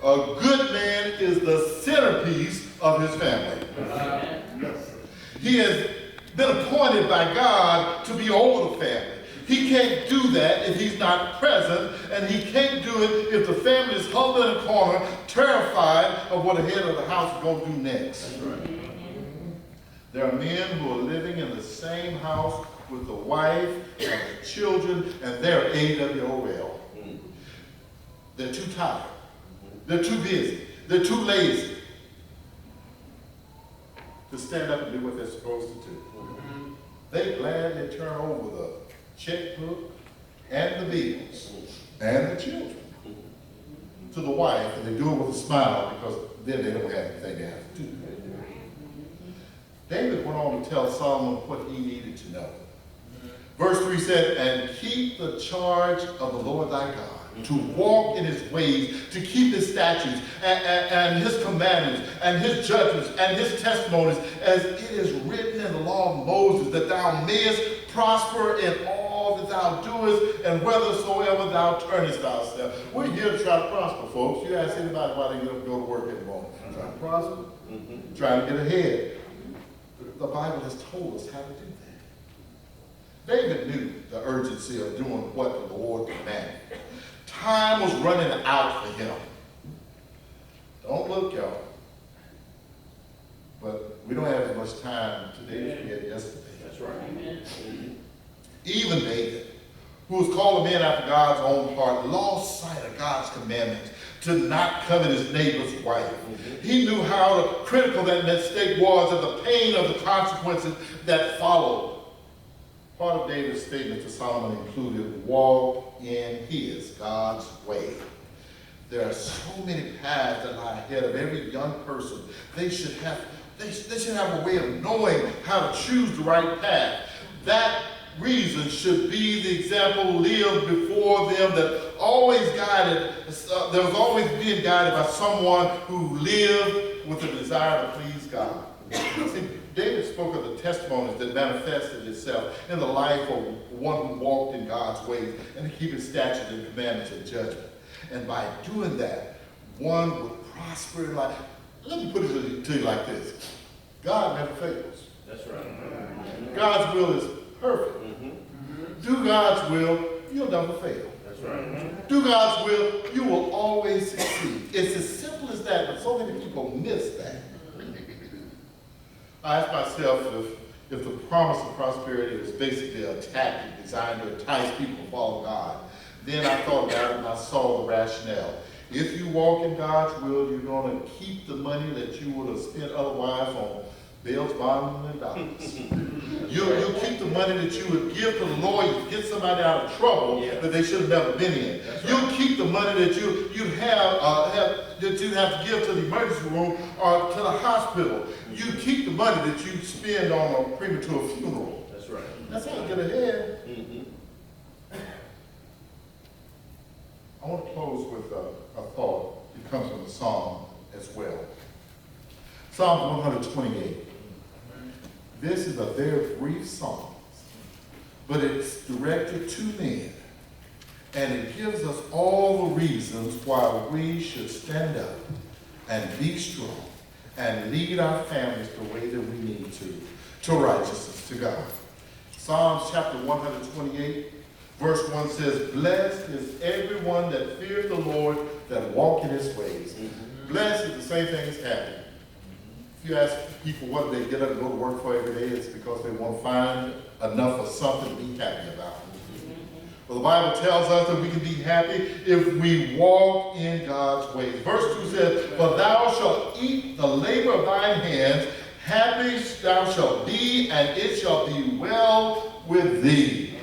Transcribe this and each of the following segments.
A good man is the centerpiece of his family. He has been appointed by God to be over the family. He can't do that if he's not present, and he can't do it if the family is huddled in a corner, terrified of what the head of the house is going to do next. That's right. There are men who are living in the same house with the wife and the children, and they're AWOL. They're too tired. They're too busy. They're too lazy to stand up and do what they're supposed to do. They gladly turn over the checkbook and the bills and the children to the wife, and they do it with a smile because then they don't have anything to have to do. David went on to tell Solomon what he needed to know. Verse 3 said, and keep the charge of the Lord thy God, to walk in his ways, to keep his statutes and his commandments and his judgments and his testimonies, as it is written in the law of Moses, that thou mayest prosper in all that thou doest, and whithersoever thou turnest thyself. We're here to try to prosper, folks. You ask anybody why they go to work every morning. Trying to prosper, trying to get ahead. The Bible has told us how to do that. David knew the urgency of doing what the Lord commanded. Time was running out for him. Don't look, y'all. But we don't have as much time today as we had yesterday. That's right. Amen. Even David, who was called a man after God's own heart, lost sight of God's commandments to not covet his neighbor's wife. He knew how critical that mistake was and the pain of the consequences that followed. Part of David's statement to Solomon included, walk in his, God's way. There are so many paths that lie ahead of every young person. They should have a way of knowing how to choose the right path. That reason should be the example lived before them that always guided, there was always being guided by someone who lived with a desire to please God. See, David spoke of the testimonies that manifested itself in the life of one who walked in God's ways and to keep his statutes and commandments and judgment. And by doing that, one would prosper in life. Let me put it to you like this. God never fails. That's right. God's will is perfect. Do God's will, you'll never fail. That's right. Do God's will, you will always succeed. It's as simple as that, but so many people miss that. I ask myself if the promise of prosperity was basically a tactic designed to entice people to follow God. Then I thought about it and I saw the rationale. If you walk in God's will, you're going to keep the money that you would have spent otherwise on bills, bonds, and dollars. You'll keep the money that you would give to the lawyer to get somebody out of trouble that they should have never been in. You'll keep the money that you'd have to give to the emergency room or to the hospital. You keep the money that you spend on a premature funeral. That's right. That's how you get ahead. I want to close with a thought. It comes from the Psalm as well. Psalm 128. This is a very brief psalm, but it's directed to men, and it gives us all the reasons why we should stand up and be strong and lead our families the way that we need to righteousness, to God. Psalms chapter 128, verse 1 says, blessed is everyone that fears the Lord, that walk in his ways. Blessed is the same thing as happy. If you ask people what they get up and go to work for every day, it's because they want to find enough of something to be happy about. Well, the Bible tells us that we can be happy if we walk in God's ways. Verse 2 says, for thou shalt eat the labor of thine hands, happy thou shalt be, and it shall be well with thee.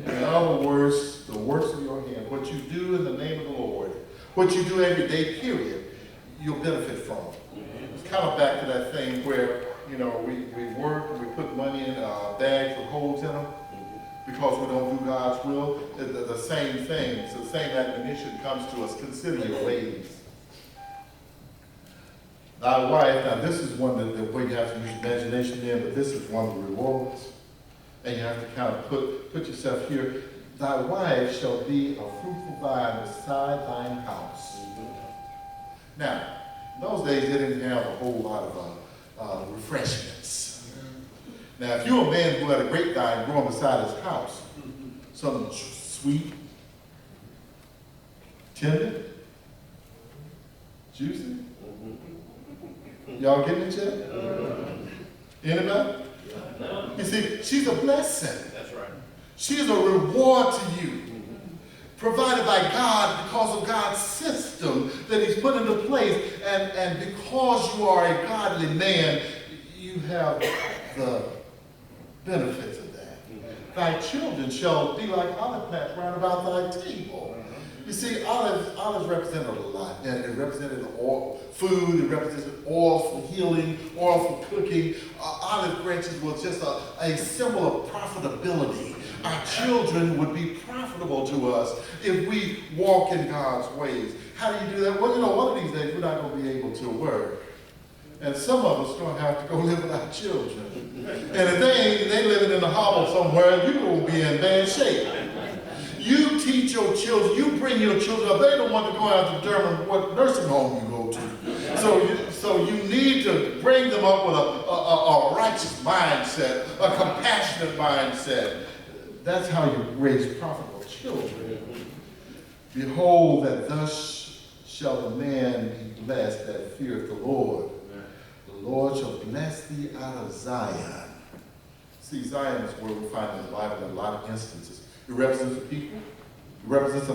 In other words, the works of your hand, what you do in the name of the Lord, what you do every day, period, you'll benefit from. It's kind of back to that thing where, we work and we put money in bags with holes in them because we don't do God's will. The same thing. It's the same admonition comes to us. Consider your ways. Thy wife, now this is one that where you have to use imagination in, but this is one of the rewards. And you have to kind of put yourself here. Thy wife shall be a fruitful vine beside thine house. Now, in those days, they didn't have a whole lot of refreshments. Now, if you're a man who had a grapevine growing beside his house, something sweet, tender, juicy, y'all getting it yet? Anybody? You see, she's a blessing. That's right. She is a reward to you, provided by God because of God's system that he's put into place. And because you are a godly man, you have the benefits of that. Thy children shall be like olive plants round about thy table. You see, olives represented a lot. And it represented oil, food, it represented oil for healing, oil for cooking. Olive branches was just a symbol of profitability. Our children would be profitable to us if we walk in God's ways. How do you do that? Well, you know, one of these days we're not going to be able to work. And some of us are going to have to go live with our children. And if they living in a hovel somewhere, you're going to be in bad shape. You teach your children, you bring your children up. They don't want to go out to determine what nursing home you go to. So you need to bring them up with a righteous mindset, a compassionate mindset. That's how you raise profitable children. Behold, that thus shall the man be blessed that feareth the Lord. The Lord shall bless thee out of Zion. See, Zion is where we find in the Bible in a lot of instances. It represents a people. It represents a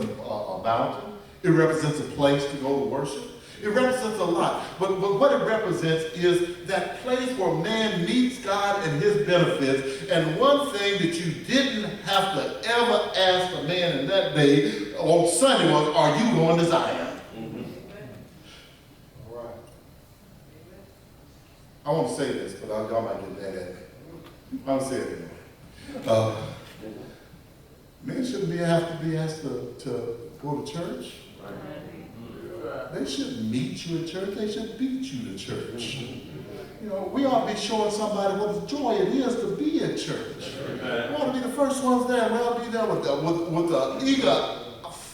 mountain. It represents a place to go to worship. It represents a lot. But what it represents is that place where man meets God and his benefits. And one thing that you didn't have to ever ask a man in that day on Sunday was, are you going to Zion? All right. I want to say this, but y'all might get mad at me. I'm going to say it anyway. Men shouldn't have to be asked to go to church. They shouldn't meet you at church. They should beat you to church. You know, we ought to be showing somebody what a joy it is to be at church. We ought to be the first ones there. We ought to be there with the eager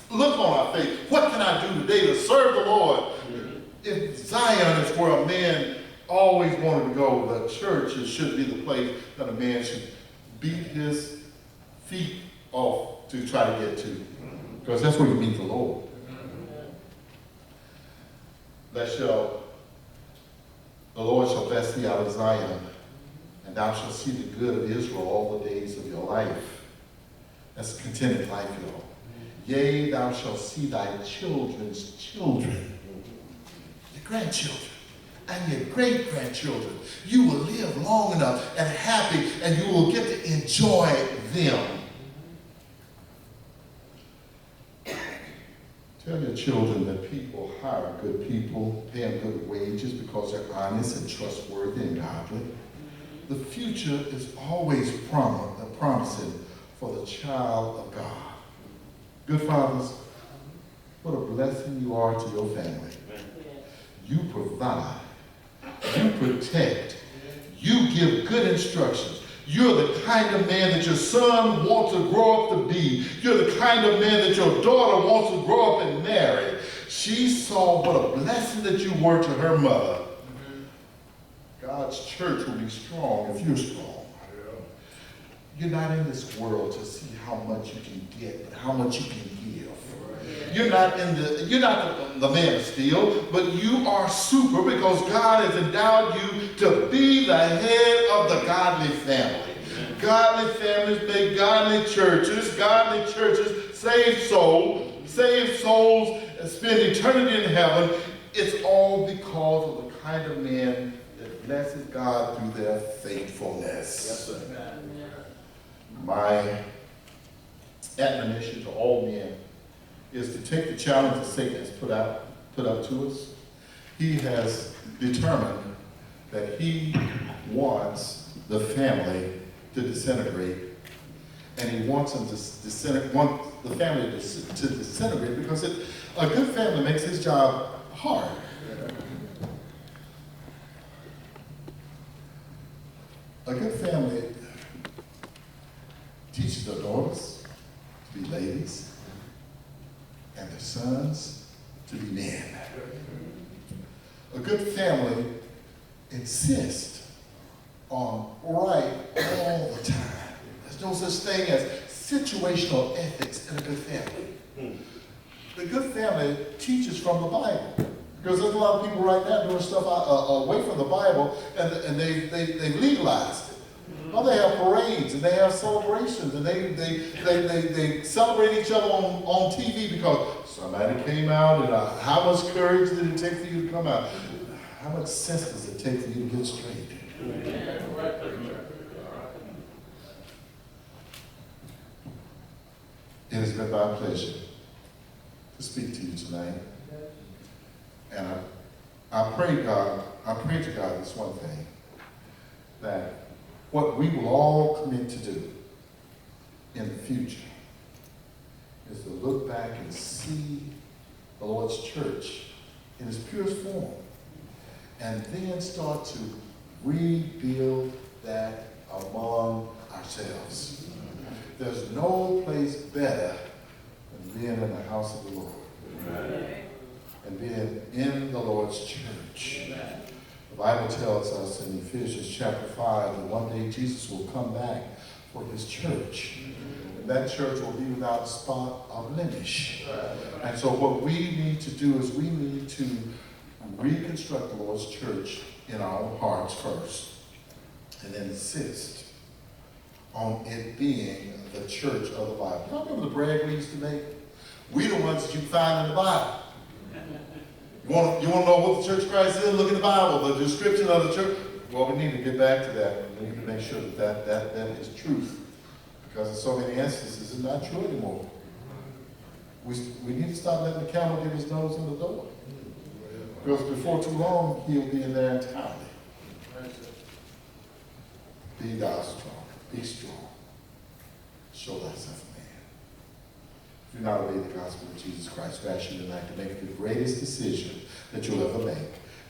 look on our face. What can I do today to serve the Lord? If Zion is where a man always wanted to go, the church should be the place that a man should beat his feet off to try to get to. Because that's where you meet the Lord. The Lord shall bless thee out of Zion, and thou shalt see the good of Israel all the days of your life. That's a contented life, y'all. Yea, thou shalt see thy children's children, your grandchildren, and your great-grandchildren. You will live long enough and happy, and you will get to enjoy them. Tell your children that people hire good people, pay them good wages because they're honest and trustworthy and godly. The future is always promising for the child of God. Good fathers, what a blessing you are to your family. You provide, you protect, you give good instructions. You're the kind of man that your son wants to grow up to be. You're the kind of man that your daughter wants to grow up and marry. She saw what a blessing that you were to her mother. God's church will be strong if you're strong. You're not in this world to see how much you can get, but how much you can give. You're not the man of steel, but you are super because God has endowed you to be the head of the godly family. Godly families make godly churches. Godly churches save souls, and spend eternity in heaven. It's all because of the kind of man that blesses God through their faithfulness. Yes, sir. My admonition to all men is to take the challenge that Satan has put up to us. He has determined that he wants the family to disintegrate, and he wants them to the family to disintegrate because a good family makes his job hard. A good family teaches their daughters to be ladies and their sons to be men. A good family insists on right all the time. There's no such thing as situational ethics in a good family. The good family teaches from the Bible. Because there's a lot of people right now doing stuff away from the Bible, and they legalized it. Well, they have parades and they have celebrations, and they celebrate each other on TV because somebody came out, and how much courage did it take for you to come out? How much sense does it take for you to get straight? It has been my pleasure to speak to you tonight. And I pray to God this one thing, that what we will all commit to do in the future is to look back and see the Lord's church in its purest form, and then start to rebuild that among ourselves. There's no place better than being in the house of the Lord. Amen. And being in the Lord's church. Amen. The Bible tells us in Ephesians chapter 5 that one day Jesus will come back for his church. And that church will be without spot or blemish. And so what we need to do is we need to reconstruct the Lord's church in our own hearts first, and then insist on it being the church of the Bible. You remember the brag we used to make? We the ones that you find in the Bible. You want to know what the Church of Christ is? Look in the Bible, the description of the church. Well, we need to get back to that. We need to make sure that is truth. Because in so many instances, it's not true anymore. We need to stop letting the camel get his nose in the door. Because before too long, he'll be in there entirely. Be thou strong. Be strong. Show thyself a man. If you're not obeying the gospel of Jesus Christ, we ask you tonight to make the greatest decision that you'll ever make.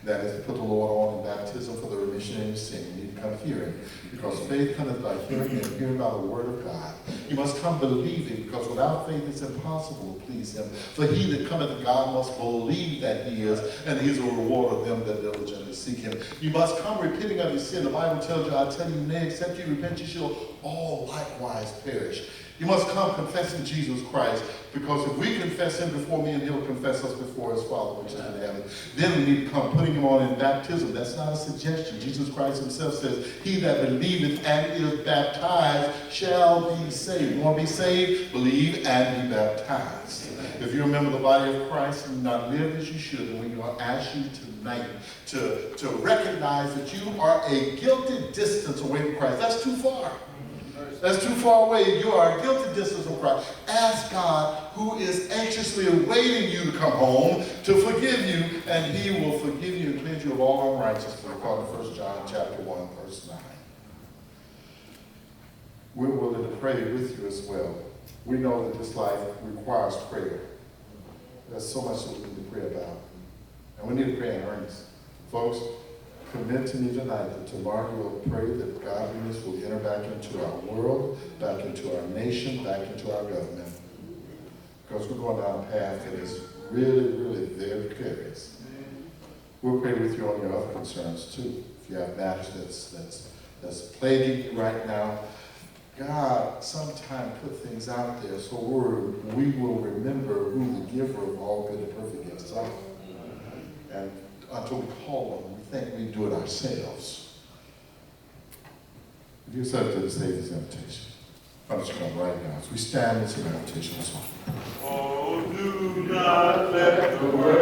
That is to put the Lord on in baptism for the remission of your sin. You need to come hearing, because faith cometh by hearing, and hearing by the word of God. You must come believing, because without faith it's impossible to please him. For he that cometh to God must believe that he is, and he is a reward of them that diligently seek him. You must come repenting of your sin. The Bible tells you, I tell you, nay, except you repent, you shall all likewise perish. You must come confessing Jesus Christ, because if we confess him before me, and he'll confess us before his Father which is in heaven. Then we need to come putting him on in baptism. That's not a suggestion. Jesus Christ himself says, he that believeth and is baptized shall be saved. You want to be saved? Believe and be baptized. If you remember the body of Christ and not live as you should, then we're going to ask you tonight to recognize that you are a guilty distance away from Christ. That's too far. That's too far away. You are a guilty distance from Christ. Ask God, who is anxiously awaiting you to come home, to forgive you, and he will forgive you and cleanse you of all unrighteousness, according to 1 John chapter 1, verse 9. We're willing to pray with you as well. We know that this life requires prayer. There's so much that we need to pray about. And we need to pray in earnest. Folks, commit to me tonight that tomorrow we'll pray that godliness will enter back into our world, back into our nation, back into our government. Because we're going down a path that is really, really very precarious. We'll pray with you on your other concerns too. If you have matters that's plaguing you right now, God sometime put things out there so we will remember who the giver of all good and perfect gifts are. And until we call on him, we think we do it ourselves. If you accept the Savior's invitation, why don't you come right now as we stand and sing our invitation song. Oh, do not let the world